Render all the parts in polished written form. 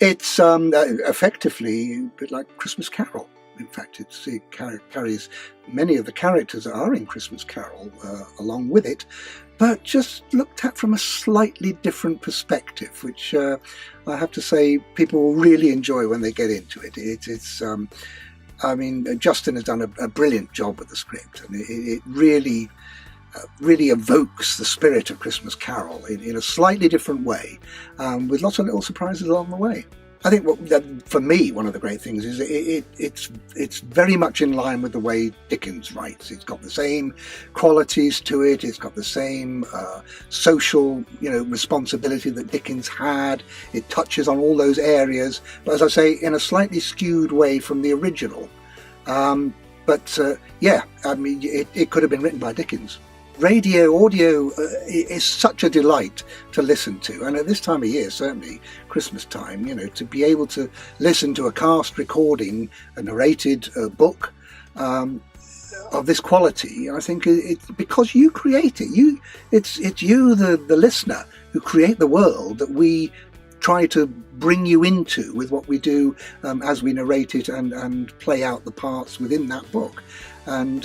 It's effectively a bit like Christmas Carol. In fact, it carries many of the characters that are in Christmas Carol along with it, but just looked at from a slightly different perspective, which I have to say people will really enjoy when they get into it. I mean, Justin has done a brilliant job with the script, and it really evokes the spirit of Christmas Carol in a slightly different way, with lots of little surprises along the way. I think for me, one of the great things is it's very much in line with the way Dickens writes. It's got the same qualities to it. It's got the same social, responsibility that Dickens had. It touches on all those areas, but as I say, in a slightly skewed way from the original. Yeah, I mean, it could have been written by Dickens. Radio audio is such a delight to listen to, and at this time of year, certainly Christmas time, to be able to listen to a cast recording a narrated book of this quality, I think it's because you create it. It's you, the listener, who create the world that we try to bring you into with what we do as we narrate it and play out the parts within that book. And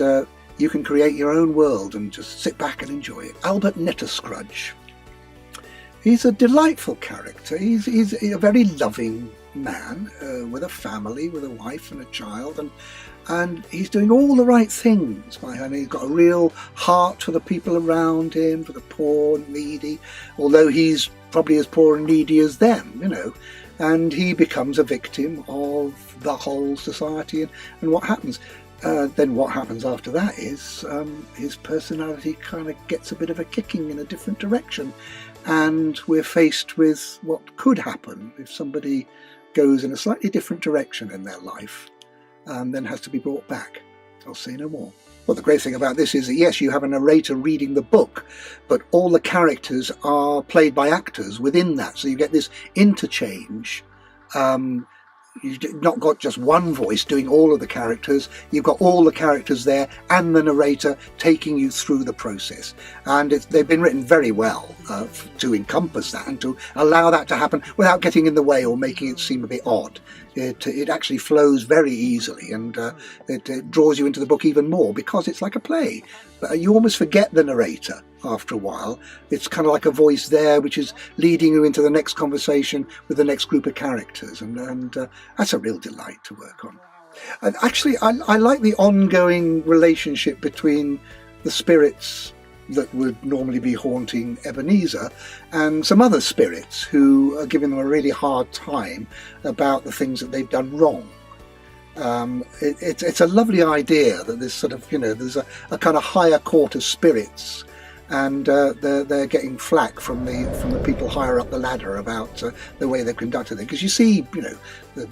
you can create your own world and just sit back and enjoy it. Albert Netterscrudge. He's a delightful character. He's a very loving man with a family, with a wife and a child, and he's doing all the right things by her. He's got a real heart for the people around him, for the poor and needy, although he's probably as poor and needy as them, and he becomes a victim of the whole society and what happens. Then what happens after that is his personality kind of gets a bit of a kicking in a different direction, and we're faced with what could happen if somebody goes in a slightly different direction in their life and then has to be brought back. I'll say no more. Well, the great thing about this is that, yes, you have a narrator reading the book, but all the characters are played by actors within that, so you get this interchange. You've not got just one voice doing all of the characters. You've got all the characters there and the narrator taking you through the process. And they've been written very well to encompass that and to allow that to happen without getting in the way or making it seem a bit odd. It actually flows very easily, and it draws you into the book even more because it's like a play. You almost forget the narrator after a while. It's kind of like a voice there which is leading you into the next conversation with the next group of characters, and that's a real delight to work on. And actually, I like the ongoing relationship between the spirits that would normally be haunting Ebenezer and some other spirits who are giving them a really hard time about the things that they've done wrong. It's a lovely idea that there's sort of, there's a kind of higher court of spirits, and they're getting flack from the people higher up the ladder about the way they've conducted it. Because you see, the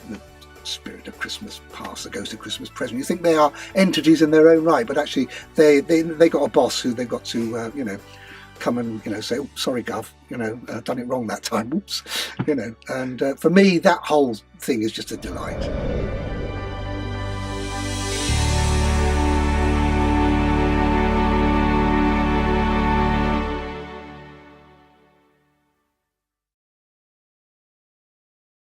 spirit of Christmas past, the ghost of Christmas present. You think they are entities in their own right, but actually they got a boss who they've got to come and say, oh, sorry Gov, done it wrong that time, whoops, and for me that whole thing is just a delight.